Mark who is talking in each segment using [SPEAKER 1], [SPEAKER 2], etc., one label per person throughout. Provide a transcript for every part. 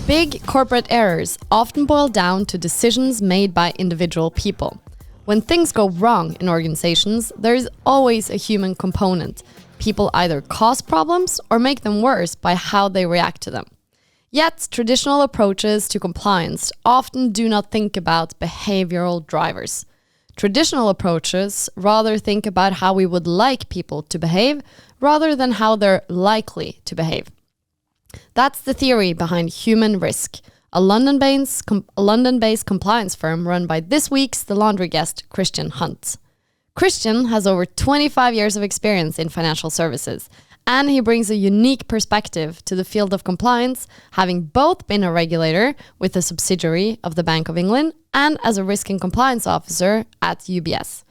[SPEAKER 1] Big corporate errors often boil down to decisions made by individual people. When things go wrong in organizations, there is always a human component. People either cause problems or make them worse by how they react to them. Yet, traditional approaches to compliance often do not think about behavioral drivers. Traditional approaches rather think about how we would like people to behave rather than how they're likely to behave. That's the theory behind Human Risk, a London-based compliance firm run by this week's The Laundry guest, Christian Hunt. Christian has over 25 years of experience in financial services, and he brings a unique perspective to the field of compliance, having both been a regulator with a subsidiary of the Bank of England and as a risk and compliance officer at UBS.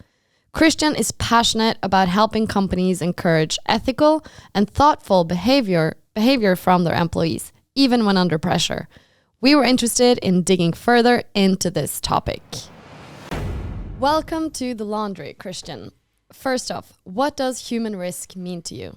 [SPEAKER 1] Christian is passionate about helping companies encourage ethical and thoughtful behavior from their employees, even when under pressure. We were interested in digging further into this topic. Welcome to The Laundry, Christian. First off, what does human risk mean to you?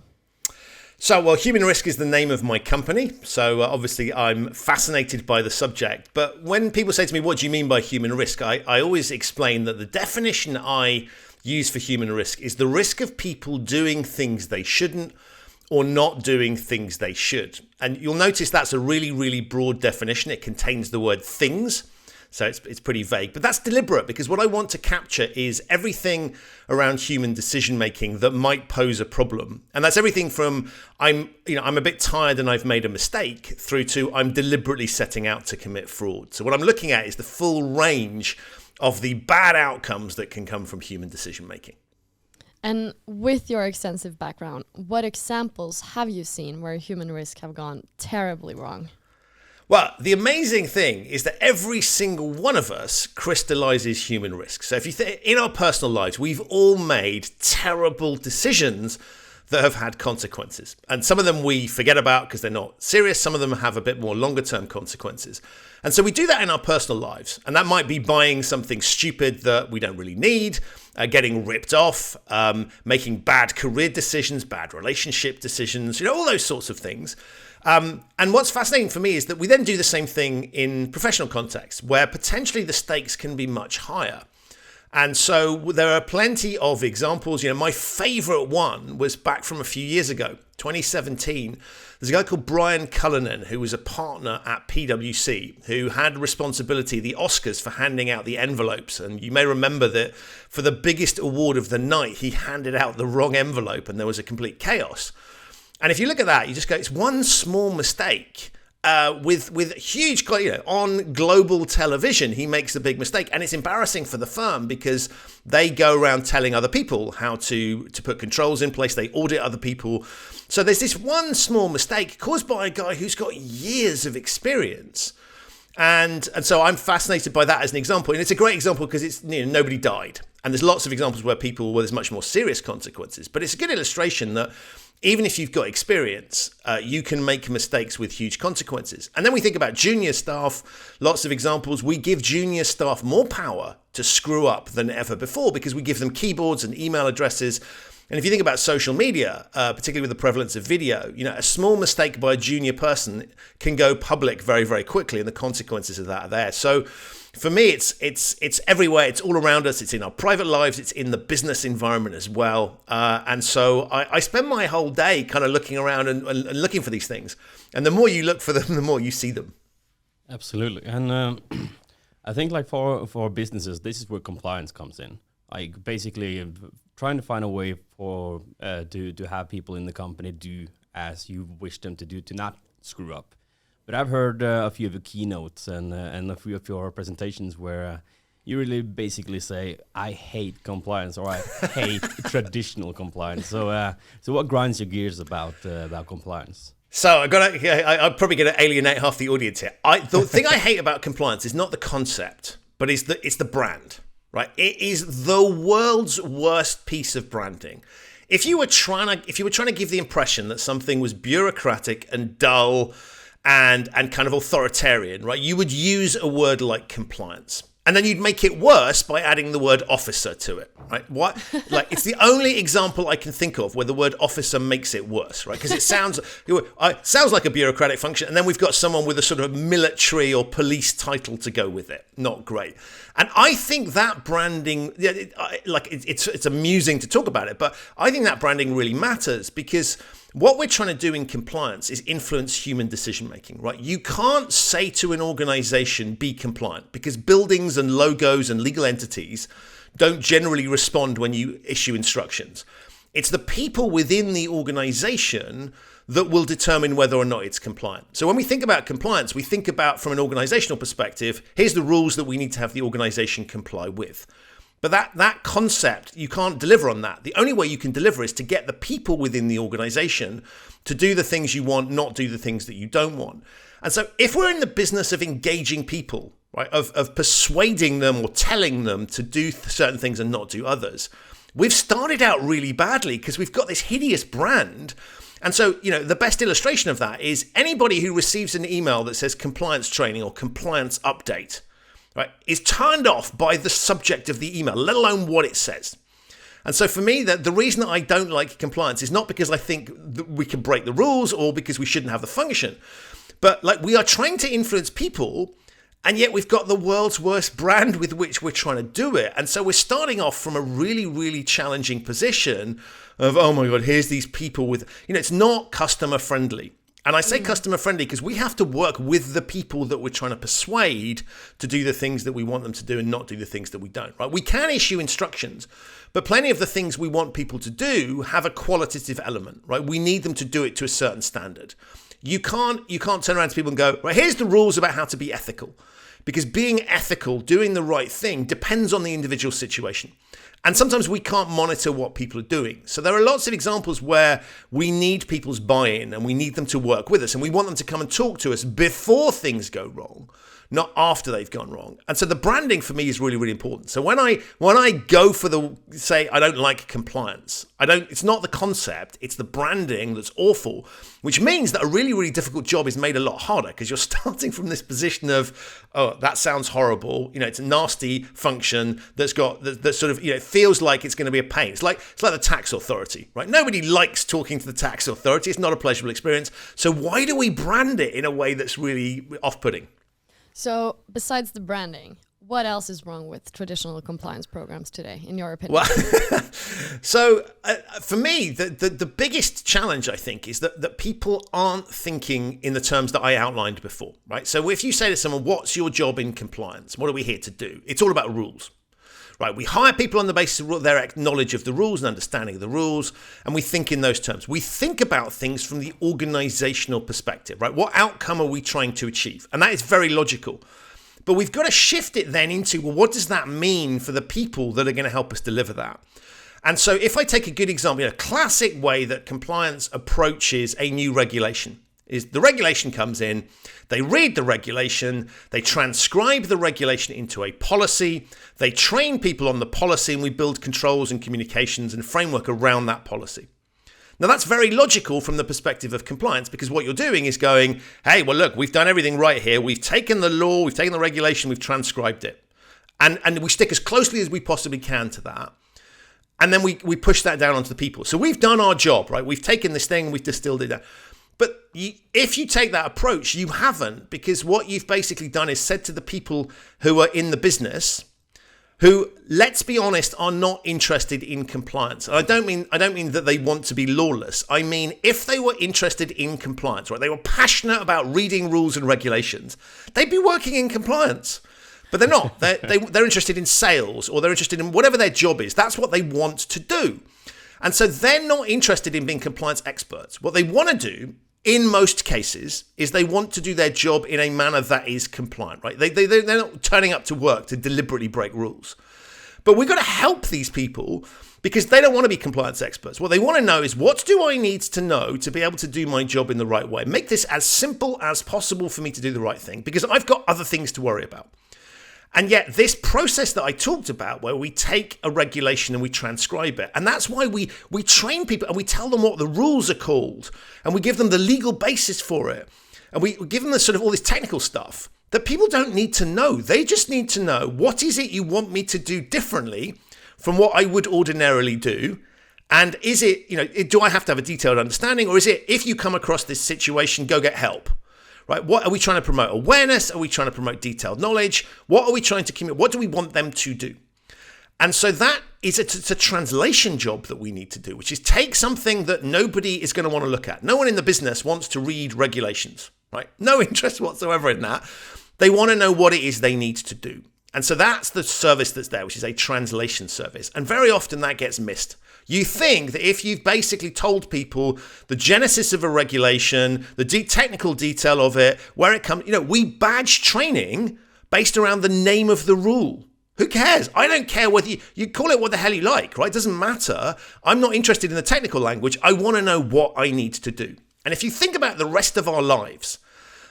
[SPEAKER 2] So, Human Risk is the name of my company. So, obviously, I'm fascinated by the subject. But when people say to me, what do you mean by human risk? I always explain that the definition I use for human risk is the risk of people doing things they shouldn't or not doing things they should. And you'll notice that's a really, really broad definition. It contains the word things. So it's pretty vague, but that's deliberate because what I want to capture is everything around human decision making that might pose a problem. And that's everything from I'm a bit tired and I've made a mistake through to I'm deliberately setting out to commit fraud. So what I'm looking at is the full range of the bad outcomes that can come from human decision making.
[SPEAKER 1] And with your extensive background, what examples have you seen where human risk have gone terribly wrong?
[SPEAKER 2] Well, the amazing thing is that every single one of us crystallizes human risk. So if you in our personal lives, we've all made terrible decisions that have had consequences. And some of them we forget about because they're not serious. Some of them have a bit more longer term consequences. And so we do that in our personal lives. And that might be buying something stupid that we don't really need, getting ripped off, making bad career decisions, bad relationship decisions, all those sorts of things. And what's fascinating for me is that we then do the same thing in professional contexts where potentially the stakes can be much higher. And so there are plenty of examples. My favorite one was back from a few years ago, 2017. There's a guy called Brian Cullinan, who was a partner at PwC, who had responsibility, the Oscars, for handing out the envelopes. And you may remember that for the biggest award of the night, he handed out the wrong envelope and there was a complete chaos. And if you look at that, you just go, it's one small mistake with huge, on global television, he makes a big mistake. And it's embarrassing for the firm because they go around telling other people how to put controls in place. They audit other people. So there's this one small mistake caused by a guy who's got years of experience. And so I'm fascinated by that as an example. And it's a great example because it's nobody died. And there's lots of examples where there's much more serious consequences. But it's a good illustration that even if you've got experience, you can make mistakes with huge consequences. And then we think about junior staff, lots of examples. We give junior staff more power to screw up than ever before because we give them keyboards and email addresses. And if you think about social media, particularly with the prevalence of video, a small mistake by a junior person can go public very, very quickly, and the consequences of that are there. So for me, it's everywhere. It's all around us. It's in our private lives. It's in the business environment as well. And so I spend my whole day kind of looking around and looking for these things. And the more you look for them, the more you see them.
[SPEAKER 3] Absolutely. And I think for businesses, this is where compliance comes in. Like basically trying to find a way for to have people in the company do as you wish them to do, to not screw up. But I've heard a few of your keynotes and a few of your presentations where you really basically say, I hate compliance, or I hate traditional compliance. So what grinds your gears about compliance?
[SPEAKER 2] So I'm probably going to alienate half the audience here. The thing I hate about compliance is not the concept, but it's the brand, right? It is the world's worst piece of branding. If you were trying to give the impression that something was bureaucratic and dull and kind of authoritarian, right, you would use a word like compliance. And then you'd make it worse by adding the word officer to it, right? What? Like, it's the only example I can think of where the word officer makes it worse, right? Because it sounds like a bureaucratic function, and then we've got someone with a sort of military or police title to go with it. Not great. And I think that branding, it's amusing to talk about it, but I think that branding really matters, because what we're trying to do in compliance is influence human decision making, right? You can't say to an organization, be compliant, because buildings and logos and legal entities don't generally respond when you issue instructions. It's the people within the organization that will determine whether or not it's compliant. So when we think about compliance, we think about, from an organizational perspective, here's the rules that we need to have the organization comply with. But that concept, you can't deliver on that. The only way you can deliver is to get the people within the organization to do the things you want, not do the things that you don't want. And so if we're in the business of engaging people, right, of persuading them or telling them to do certain things and not do others, we've started out really badly because we've got this hideous brand. And so, the best illustration of that is anybody who receives an email that says compliance training or compliance update, right, is turned off by the subject of the email, let alone what it says. And so for me, the reason that I don't like compliance is not because I think that we can break the rules or because we shouldn't have the function, but we are trying to influence people, and yet we've got the world's worst brand with which we're trying to do it. And so we're starting off from a really, really challenging position of, oh my God, here's these people with, it's not customer friendly. And I say customer friendly because we have to work with the people that we're trying to persuade to do the things that we want them to do and not do the things that we don't, right? We can issue instructions, but plenty of the things we want people to do have a qualitative element, right? We need them to do it to a certain standard. You can't turn around to people and go, right, here's the rules about how to be ethical. Because being ethical, doing the right thing, depends on the individual situation. And sometimes we can't monitor what people are doing. So there are lots of examples where we need people's buy-in and we need them to work with us, and we want them to come and talk to us before things go wrong, not after they've gone wrong. And so the branding for me is really, really important. So when I go for I don't like compliance, it's not the concept, it's the branding that's awful, which means that a really, really difficult job is made a lot harder because you're starting from this position of, oh, that sounds horrible. It's a nasty function that sort of, it feels like it's going to be a pain. It's like the tax authority, right? Nobody likes talking to the tax authority. It's not a pleasurable experience. So why do we brand it in a way that's really off-putting?
[SPEAKER 1] So besides the branding, what else is wrong with traditional compliance programs today, in your opinion?
[SPEAKER 2] Well, so for me, the biggest challenge, I think, is that people aren't thinking in the terms that I outlined before, right? So if you say to someone, what's your job in compliance? What are we here to do? It's all about rules. Right, we hire people on the basis of their knowledge of the rules and understanding of the rules, and we think in those terms. We think about things from the organizational perspective, right? What outcome are we trying to achieve? And that is very logical. But we've got to shift it then into, well, what does that mean for the people that are going to help us deliver that? And so if I take a good example, a classic way that compliance approaches a new regulation is the regulation comes in, they read the regulation, they transcribe the regulation into a policy, they train people on the policy, and we build controls and communications and framework around that policy. Now, that's very logical from the perspective of compliance, because what you're doing is going, hey, well, look, we've done everything right here. We've taken the law, we've taken the regulation, we've transcribed it. And we stick as closely as we possibly can to that. And then we push that down onto the people. So we've done our job, right? We've taken this thing, we've distilled it down. But if you take that approach, you haven't, because what you've basically done is said to the people who are in the business, who, let's be honest, are not interested in compliance. And I don't mean that they want to be lawless. I mean, if they were interested in compliance, right, they were passionate about reading rules and regulations, they'd be working in compliance. But they're not. They're interested in sales, or they're interested in whatever their job is. That's what they want to do. And so they're not interested in being compliance experts. What they want to do, in most cases, is they want to do their job in a manner that is compliant, right? They're not turning up to work to deliberately break rules. But we've got to help these people, because they don't want to be compliance experts. What they want to know is, what do I need to know to be able to do my job in the right way? Make this as simple as possible for me to do the right thing, because I've got other things to worry about. And yet this process that I talked about, where we take a regulation and we transcribe it, and that's why we train people and we tell them what the rules are called, and we give them the legal basis for it, and we give them the sort of all this technical stuff. that people don't need to know. They just need to know, what is it you want me to do differently from what I would ordinarily do? And is it, do I have to have a detailed understanding, or is it, if you come across this situation, go get help, right? What are we trying to promote? Awareness? Are we trying to promote detailed knowledge? What are we trying to communicate? What do we want them to do? And so that is it's a translation job that we need to do, which is take something that nobody is going to want to look at. No one in the business wants to read regulations, right? No interest whatsoever in that. They want to know what it is they need to do. And so that's the service that's there, which is a translation service. And very often that gets missed. You think that if you've basically told people the genesis of a regulation, the technical detail of it, where it comes, we badge training based around the name of the rule. Who cares? I don't care whether you call it what the hell you like, right? It doesn't matter. I'm not interested in the technical language. I want to know what I need to do. And if you think about the rest of our lives,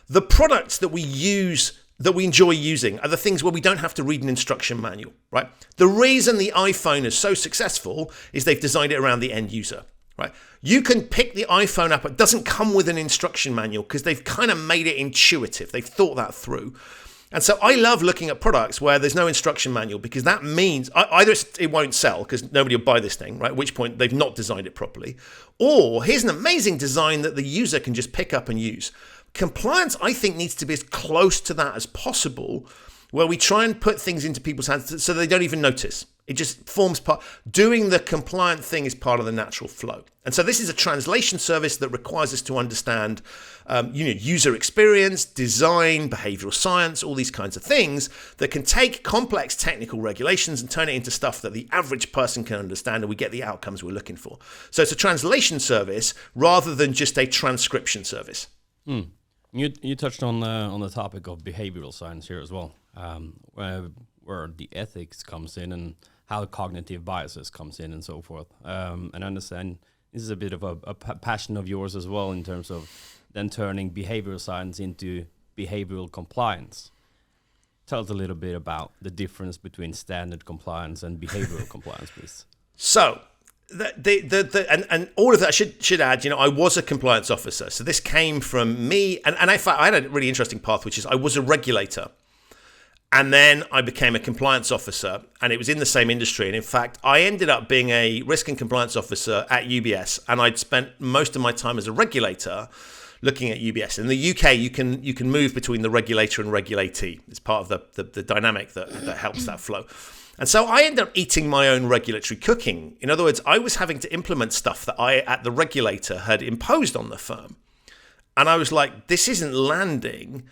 [SPEAKER 2] the products that we use, that we enjoy using, are the things where we don't have to read an instruction manual, right? The reason the iPhone is so successful is they've designed it around the end user, right? You can pick the iPhone up. It doesn't come with an instruction manual because they've kind of made it intuitive. They've thought that through. And so I love looking at products where there's no instruction manual, because that means either it won't sell because nobody will buy this thing, right? At which point they've not designed it properly. Or here's an amazing design that the user can just pick up and use. Compliance, I think, needs to be as close to that as possible, where we try and put things into people's hands so they don't even notice. It just forms part. Doing the compliant thing is part of the natural flow. And so this is a translation service that requires us to understand user experience, design, behavioral science, all these kinds of things that can take complex technical regulations and turn it into stuff that the average person can understand, and we get the outcomes we're looking for. So it's a translation service rather than just a transcription service.
[SPEAKER 3] You touched on the topic of behavioral science here as well, where the ethics comes in and how cognitive biases comes in and so forth. And I understand this is a bit of a passion of yours as well, in terms of then turning behavioral science into behavioral compliance. Tell us a little bit about the difference between standard compliance and behavioral compliance, please.
[SPEAKER 2] So, and all of that should add, I was a compliance officer. So this came from me. And in fact, I had a really interesting path, which is I was a regulator. And then I became a compliance officer, and it was in the same industry. And in fact, I ended up being a risk and compliance officer at UBS. And I'd spent most of my time as a regulator looking at UBS. In the UK, you can move between the regulator and regulatee. It's part of the dynamic that helps that flow. And so I ended up eating my own regulatory cooking. In other words, I was having to implement stuff that I, at the regulator, had imposed on the firm. And I was like, this isn't landing.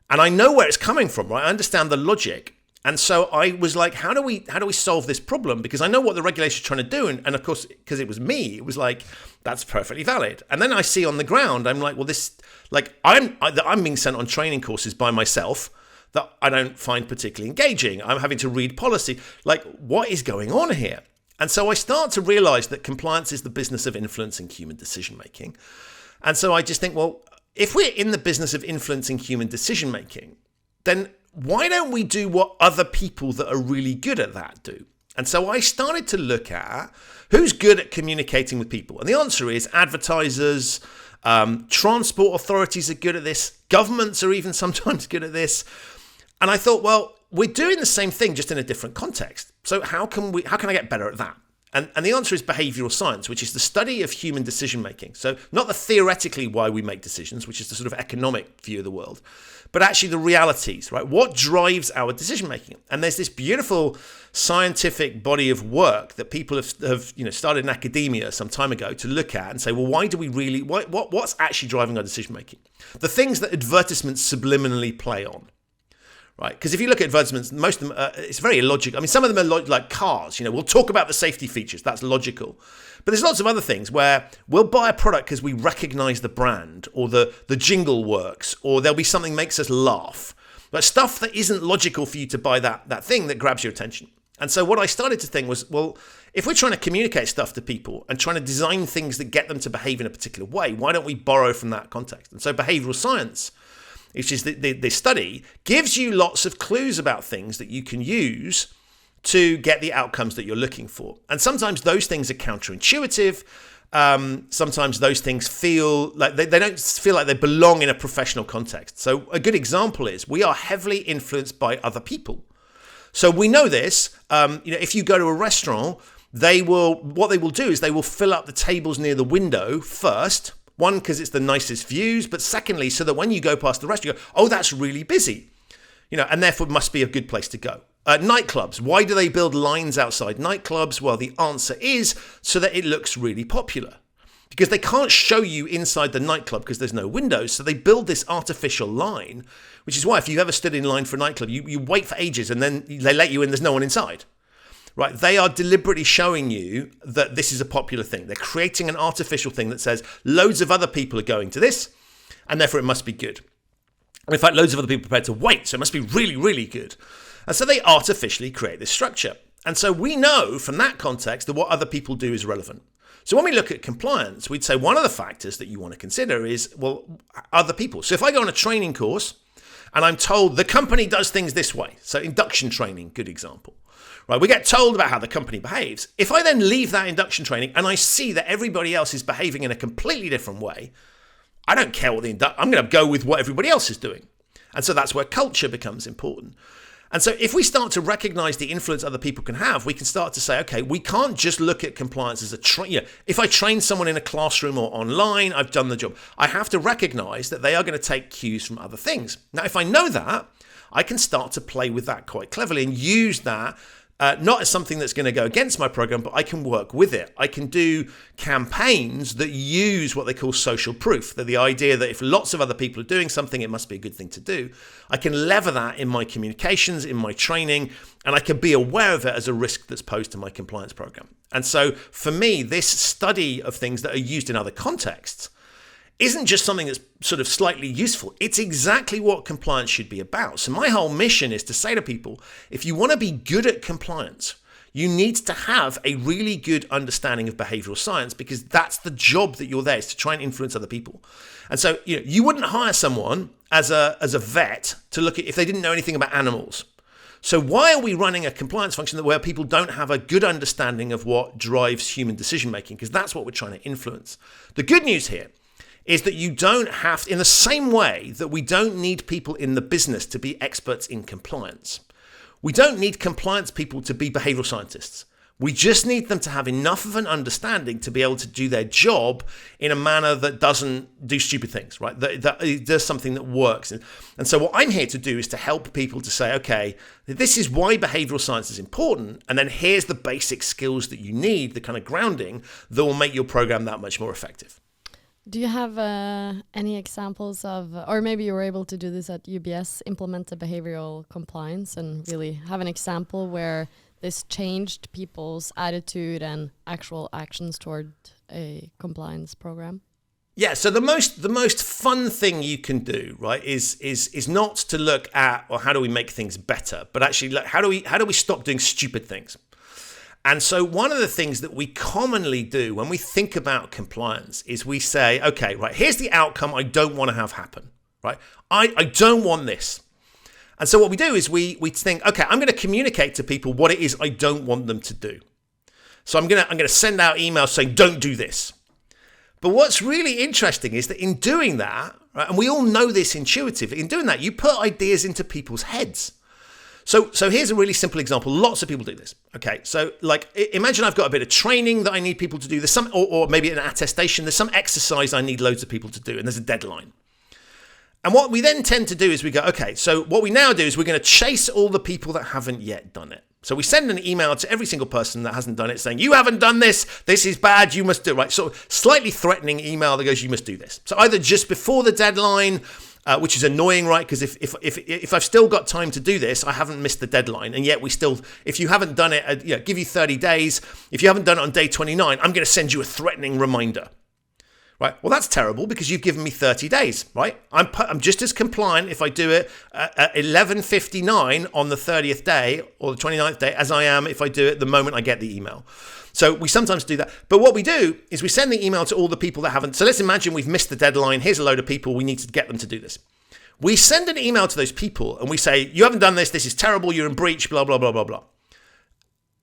[SPEAKER 2] And I know where it's coming from, right? I understand the logic. And so I was like, how do we solve this problem? Because I know what the regulator is trying to do. And of course, because it was me, it was like, that's perfectly valid. And then I see on the ground, I'm like, well, I'm being sent on training courses by myself that I don't find particularly engaging. I'm having to read policy. Like, what is going on here? And so I start to realize that compliance is the business of influencing human decision making. And so I just think, well, if we're in the business of influencing human decision making, then why don't we do what other people that are really good at that do? And so I started to look at who's good at communicating with people. And the answer is advertisers, transport authorities are good at this, governments are even sometimes good at this. And I thought, well, we're doing the same thing, just in a different context. So how can I get better at that? And the answer is behavioral science, which is the study of human decision making. So not the theoretically why we make decisions, which is the sort of economic view of the world, but actually the realities, right? What drives our decision making? And there's this beautiful scientific body of work that people have started in academia some time ago to look at and say, well, why do we really? What's actually driving our decision making? The things that advertisements subliminally play on. Right, because if you look at advertisements, most of them, it's very illogical. I mean, some of them are like cars. We'll talk about the safety features. That's logical. But there's lots of other things where we'll buy a product because we recognize the brand, or the jingle works, or there'll be something makes us laugh. But stuff that isn't logical for you to buy that thing that grabs your attention. And so what I started to think was, well, if we're trying to communicate stuff to people and trying to design things that get them to behave in a particular way, why don't we borrow from that context? And so behavioral science, which is the study, gives you lots of clues about things that you can use to get the outcomes that you're looking for. And sometimes those things are counterintuitive, sometimes those things feel like they don't feel like they belong in a professional context. So a good example is we are heavily influenced by other people. So we know this. If you go to a restaurant, what they will do is they will fill up the tables near the window first. One, because it's the nicest views, but secondly, so that when you go past the restaurant, you go, oh, that's really busy, and therefore it must be a good place to go. Nightclubs, why do they build lines outside nightclubs? Well, the answer is so that it looks really popular. Because they can't show you inside the nightclub because there's no windows, so they build this artificial line, which is why if you've ever stood in line for a nightclub, you wait for ages and then they let you in, there's no one inside. Right, they are deliberately showing you that this is a popular thing. They're creating an artificial thing that says loads of other people are going to this, and therefore it must be good. And in fact, loads of other people are prepared to wait, so it must be really, really good. And so they artificially create this structure. And so we know from that context that what other people do is relevant. So when we look at compliance, we'd say one of the factors that you want to consider is, well, other people. So if I go on a training course and I'm told the company does things this way, so induction training, good example. Right, we get told about how the company behaves. If I then leave that induction training and I see that everybody else is behaving in a completely different way, I don't care what I'm going to go with what everybody else is doing. And so that's where culture becomes important. And so if we start to recognize the influence other people can have, we can start to say, okay, we can't just look at compliance as if I train someone in a classroom or online, I've done the job. I have to recognize that they are going to take cues from other things. Now, if I know that, I can start to play with that quite cleverly and use that not as something that's going to go against my program, but I can work with it. I can do campaigns that use what they call social proof, that the idea that if lots of other people are doing something, it must be a good thing to do. I can lever that in my communications, in my training, and I can be aware of it as a risk that's posed to my compliance program. And so for me, this study of things that are used in other contexts isn't just something that's sort of slightly useful. It's exactly what compliance should be about. So my whole mission is to say to people, if you want to be good at compliance, you need to have a really good understanding of behavioral science, because that's the job that you're there, is to try and influence other people. And so you wouldn't hire someone as a vet to look at if they didn't know anything about animals. So why are we running a compliance function where people don't have a good understanding of what drives human decision making? Because that's what we're trying to influence. The good news here is that you don't have, in the same way that we don't need people in the business to be experts in compliance, we don't need compliance people to be behavioral scientists. We just need them to have enough of an understanding to be able to do their job in a manner that doesn't do stupid things, right? That does something that works. And so what I'm here to do is to help people to say, okay, this is why behavioral science is important. And then here's the basic skills that you need, the kind of grounding that will make your program that much more effective.
[SPEAKER 1] Do you have any examples of, or maybe you were able to do this at UBS, implement a behavioral compliance and really have an example where this changed people's attitude and actual actions toward a compliance program?
[SPEAKER 2] Yeah, so the most fun thing you can do, right, is not to look at, well, how do we make things better, but actually, look, how do we stop doing stupid things? And so one of the things that we commonly do when we think about compliance is we say, okay, right, here's the outcome I don't want to have happen, right? I don't want this. And so what we do is we think, okay, I'm going to communicate to people what it is I don't want them to do. So I'm going to send out emails saying, don't do this. But what's really interesting is that in doing that, right, and we all know this intuitively, in doing that, you put ideas into people's heads. So here's a really simple example. Lots of people do this. Okay, so like imagine I've got a bit of training that I need people to do. There's some, or maybe an attestation. There's some exercise I need loads of people to do, and there's a deadline. And what we then tend to do is we go, okay, so what we now do is we're going to chase all the people that haven't yet done it. So we send an email to every single person that hasn't done it saying, you haven't done this is bad, you must do it, right? So slightly threatening email that goes, you must do this. So either just before the deadline, which is annoying, right? Because if I've still got time to do this, I haven't missed the deadline. And yet we still, if you haven't done it, give you 30 days. If you haven't done it on day 29, I'm going to send you a threatening reminder. Right. Well, that's terrible because you've given me 30 days, right? I'm just as compliant if I do it at 11:59 on the 30th day or the 29th day as I am if I do it the moment I get the email. So we sometimes do that. But what we do is we send the email to all the people that haven't. So let's imagine we've missed the deadline. Here's a load of people. We need to get them to do this. We send an email to those people and we say, you haven't done this. This is terrible. You're in breach, blah, blah, blah, blah, blah.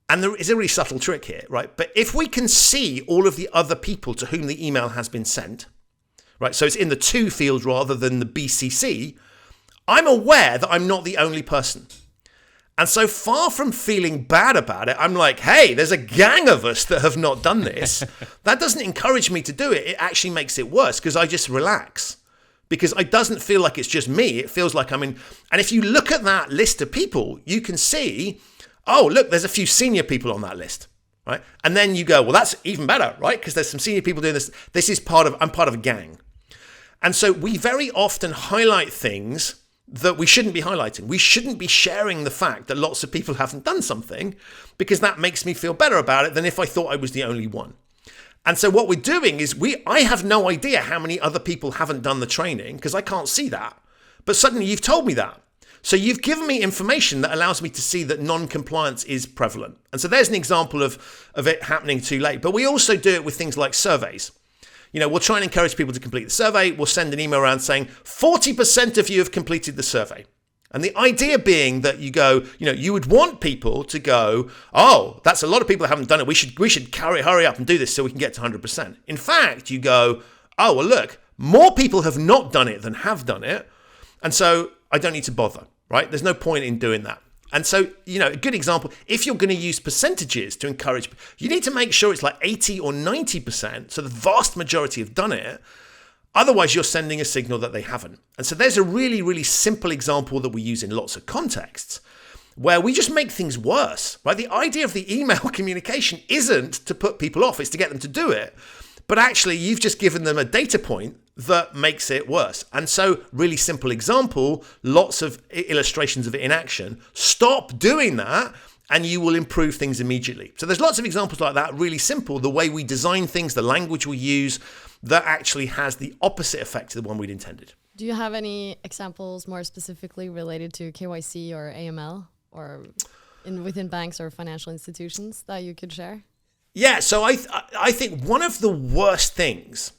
[SPEAKER 2] And there is a really subtle trick here, right? But if we can see all of the other people to whom the email has been sent, right? So it's in the to field rather than the BCC. I'm aware that I'm not the only person. And so far from feeling bad about it, I'm like, hey, there's a gang of us that have not done this. That doesn't encourage me to do it. It actually makes it worse because I just relax. Because it doesn't feel like it's just me. It feels like I'm in. And if you look at that list of people, you can see, oh, look, there's a few senior people on that list, right? And then you go, well, that's even better, right? Because there's some senior people doing this. I'm part of a gang. And so we very often highlight things that we shouldn't be highlighting. We shouldn't be sharing the fact that lots of people haven't done something because that makes me feel better about it than if I thought I was the only one. And so what we're doing is I have no idea how many other people haven't done the training because I can't see that. But suddenly you've told me that. So you've given me information that allows me to see that non-compliance is prevalent. And so there's an example of it happening too late. But we also do it with things like surveys. You know, we'll try and encourage people to complete the survey. We'll send an email around saying 40% of you have completed the survey. And the idea being that you go, you know, you would want people to go, oh, that's a lot of people that haven't done it. We should hurry up and do this so we can get to 100%. In fact, you go, oh, well, look, more people have not done it than have done it. And so I don't need to bother, right? There's no point in doing that. And so, you know, a good example, if you're going to use percentages to encourage, you need to make sure it's like 80 or 90%. So the vast majority have done it. Otherwise, you're sending a signal that they haven't. And so there's a really, really simple example that we use in lots of contexts where we just make things worse, right? The idea of the email communication isn't to put people off, it's to get them to do it. But actually, you've just given them a data point that makes it worse. And so, really simple example, lots of illustrations of it in action. Stop doing that and you will improve things immediately. So there's lots of examples like that, really simple, the way we design things, the language we use, that actually has the opposite effect to the one we'd intended.
[SPEAKER 1] Do you have any examples more specifically related to KYC or AML or within banks or financial institutions that you could share?
[SPEAKER 2] Yeah, so I think one of the worst things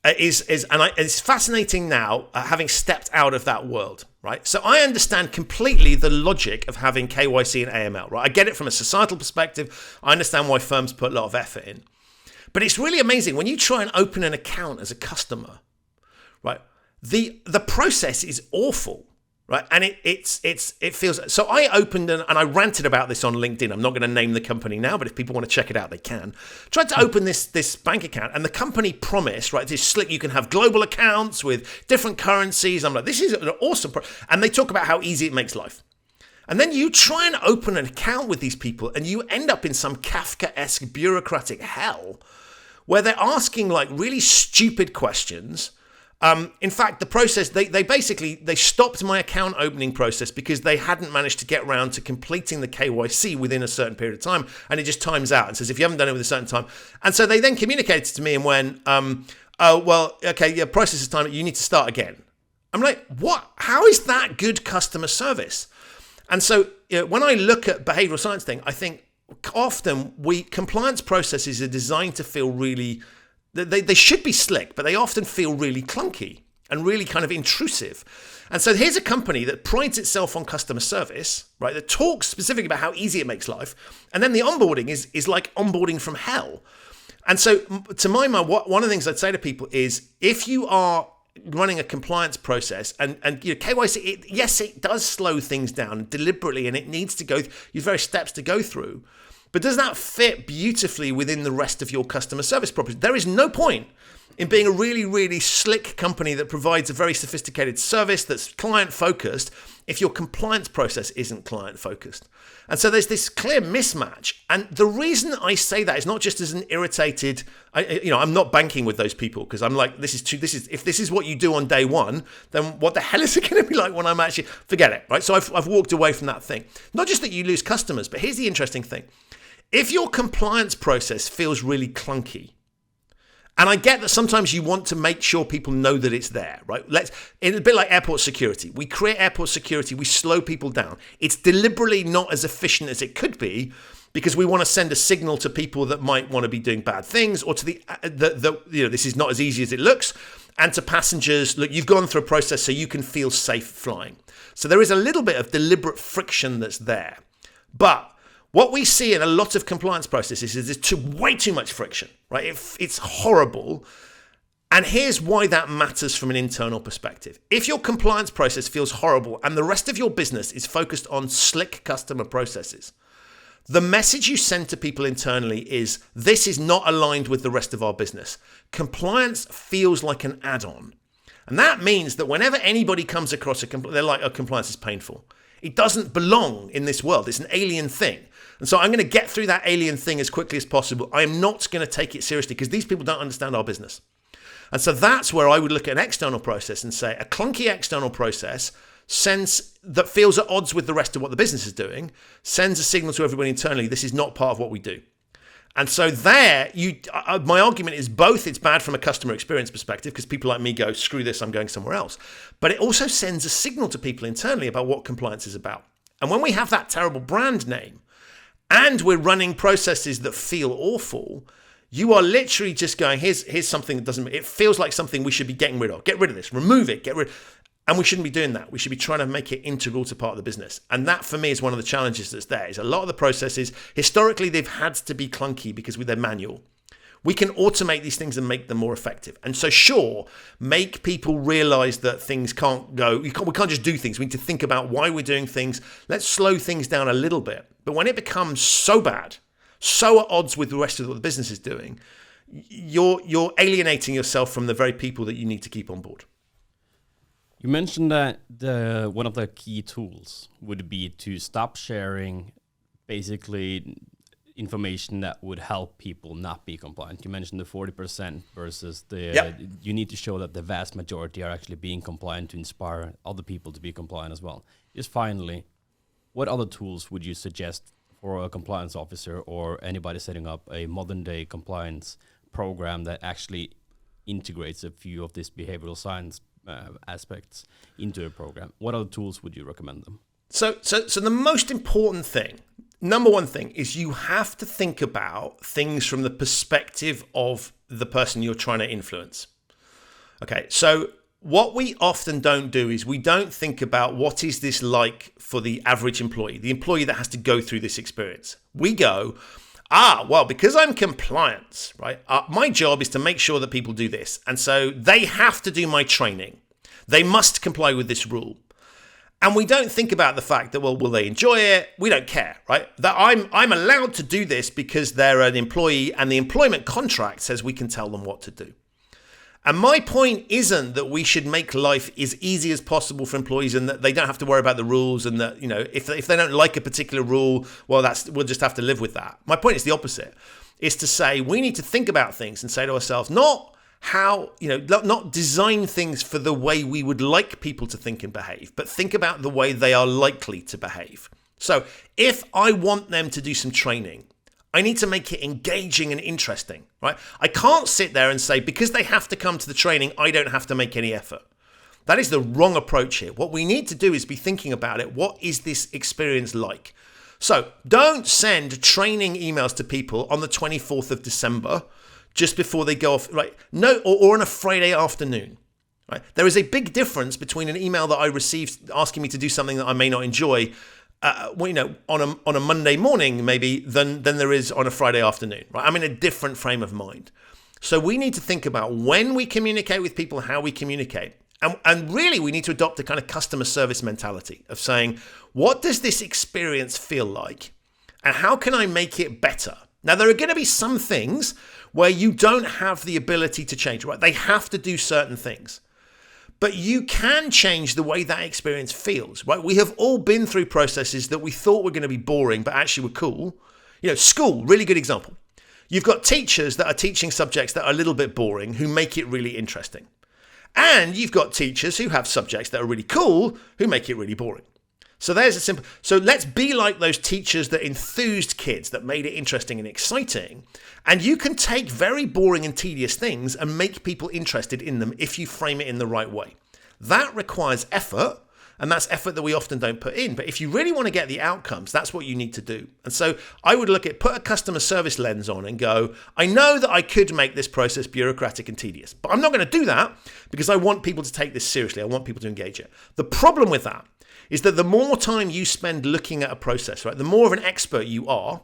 [SPEAKER 2] it's fascinating now, having stepped out of that world, right? So I understand completely the logic of having KYC and AML, right? I get it from a societal perspective. I understand why firms put a lot of effort in. But it's really amazing when you try and open an account as a customer, right? The process is awful. Right, and it feels so. I opened and I ranted about this on LinkedIn. I'm not going to name the company now, but if people want to check it out, they can. Tried to open this bank account, and the company promised, right, this slick. You can have global accounts with different currencies. I'm like, this is an awesome, and they talk about how easy it makes life. And then you try and open an account with these people, and you end up in some Kafka-esque bureaucratic hell, where they're asking like really stupid questions. In fact, the process, they stopped my account opening process because they hadn't managed to get around to completing the KYC within a certain period of time. And it just times out and says, if you haven't done it within a certain time. And so they then communicated to me and went, oh, well, okay, your process is time. You need to start again. I'm like, what? How is that good customer service? And so when I look at behavioral science thing, I think often compliance processes are designed to feel really... They should be slick, but they often feel really clunky and really kind of intrusive. And so here's a company that prides itself on customer service, right? That talks specifically about how easy it makes life. And then the onboarding is like onboarding from hell. And so to my mind, one of the things I'd say to people is if you are running a compliance process and KYC, yes, it does slow things down deliberately and it needs to go through various steps to go through. But does that fit beautifully within the rest of your customer service proposition? There is no point in being a really, really slick company that provides a very sophisticated service that's client-focused if your compliance process isn't client-focused. And so there's this clear mismatch. And the reason I say that is not just as an irritated, I'm not banking with those people because I'm like, if this is what you do on day one, then what the hell is it going to be like when I'm actually, forget it, right? So I've walked away from that thing. Not just that you lose customers, but here's the interesting thing. If your compliance process feels really clunky, and I get that sometimes you want to make sure people know that it's there, right? It's a bit like airport security. We create airport security, we slow people down. It's deliberately not as efficient as it could be because we want to send a signal to people that might want to be doing bad things, or to this is not as easy as it looks, and to passengers, look, you've gone through a process so you can feel safe flying. So there is a little bit of deliberate friction that's there. But What we see in a lot of compliance processes is there's way too much friction, right? It's horrible. And here's why that matters from an internal perspective. If your compliance process feels horrible and the rest of your business is focused on slick customer processes, the message you send to people internally is, this is not aligned with the rest of our business. Compliance feels like an add-on. And that means that whenever anybody comes across they're like, oh, compliance is painful. It doesn't belong in this world. It's an alien thing. And so I'm going to get through that alien thing as quickly as possible. I'm not going to take it seriously because these people don't understand our business. And so that's where I would look at an external process and say a clunky external process that feels at odds with the rest of what the business is doing, sends a signal to everybody internally, this is not part of what we do. And so my argument is both it's bad from a customer experience perspective because people like me go, screw this, I'm going somewhere else. But it also sends a signal to people internally about what compliance is about. And when we have that terrible brand name and we're running processes that feel awful, you are literally just going, here's something that it feels like something we should be getting rid of. Get rid of this, remove it, and we shouldn't be doing that. We should be trying to make it integral to part of the business. And that, for me, is one of the challenges that's there. Is a lot of the processes, historically, they've had to be clunky because they're manual. We can automate these things and make them more effective. And so, sure, make people realize that things can't go. We can't just do things. We need to think about why we're doing things. Let's slow things down a little bit. But when it becomes so bad, so at odds with the rest of what the business is doing, you're alienating yourself from the very people that you need to keep on board.
[SPEAKER 3] You mentioned that one of the key tools would be to stop sharing basically information that would help people not be compliant. You mentioned the 40% versus you need to show that the vast majority are actually being compliant to inspire other people to be compliant as well. Just finally, what other tools would you suggest for a compliance officer or anybody setting up a modern day compliance program that actually integrates a few of these behavioral science aspects into a program? What other tools would you recommend them?
[SPEAKER 2] So the most important thing, number one thing, is you have to think about things from the perspective of the person you're trying to influence. Okay, so what we often don't do is we don't think about what is this like for the average employee, the employee that has to go through this experience. We go, well, because I'm compliance, right? My job is to make sure that people do this. And so they have to do my training. They must comply with this rule. And we don't think about the fact that, well, will they enjoy it? We don't care, right? That I'm allowed to do this because they're an employee and the employment contract says we can tell them what to do. And my point isn't that we should make life as easy as possible for employees and that they don't have to worry about the rules and that, if they don't like a particular rule, well, we'll just have to live with that. My point is the opposite, is to say we need to think about things and say to ourselves, not design things for the way we would like people to think and behave, but think about the way they are likely to behave. So if I want them to do some training, I need to make it engaging and interesting, right? I can't sit there and say, because they have to come to the training, I don't have to make any effort. That is the wrong approach here. What we need to do is be thinking about it. What is this experience like? So don't send training emails to people on the 24th of December just before they go off, right? No, or on a Friday afternoon, right? There is a big difference between an email that I received asking me to do something that I may not enjoy on a Monday morning maybe than there is on a Friday afternoon, right? I'm in a different frame of mind. So we need to think about when we communicate with people, how we communicate. And really we need to adopt a kind of customer service mentality of saying, what does this experience feel like? And how can I make it better? Now, there are going to be some things where you don't have the ability to change, right? They have to do certain things. But you can change the way that experience feels, right? We have all been through processes that we thought were going to be boring, but actually were cool. School, really good example. You've got teachers that are teaching subjects that are a little bit boring who make it really interesting. And you've got teachers who have subjects that are really cool who make it really boring. So there's a simple. So let's be like those teachers that enthused kids, that made it interesting and exciting. And you can take very boring and tedious things and make people interested in them if you frame it in the right way. That requires effort, And that's effort that we often don't put in. But if you really want to get the outcomes, that's what you need to do. And so I would put a customer service lens on and go, I know that I could make this process bureaucratic and tedious, but I'm not going to do that because I want people to take this seriously. I want people to engage it. The problem with that is that the more time you spend looking at a process, right, the more of an expert you are,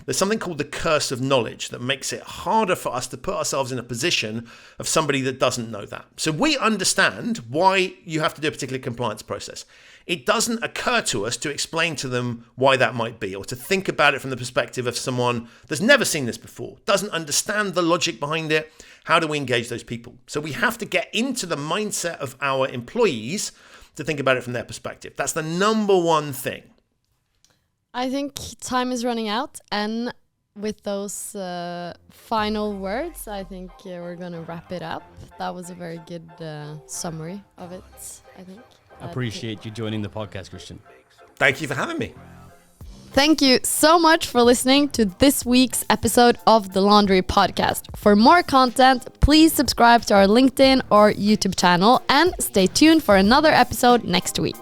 [SPEAKER 2] there's something called the curse of knowledge that makes it harder for us to put ourselves in a position of somebody that doesn't know that. So we understand why you have to do a particular compliance process. It doesn't occur to us to explain to them why that might be, or to think about it from the perspective of someone that's never seen this before, doesn't understand the logic behind it. How do we engage those people? So we have to get into the mindset of our employees to think about it from their perspective. That's the number one thing.
[SPEAKER 1] I think time is running out, and with those final words, I think we're going to wrap it up. That was a very good summary of it, I think.
[SPEAKER 3] Appreciate you joining the podcast, Christian.
[SPEAKER 2] Thank you for having me.
[SPEAKER 1] Thank you so much for listening to this week's episode of the Laundry Podcast. For more content, please subscribe to our LinkedIn or YouTube channel and stay tuned for another episode next week.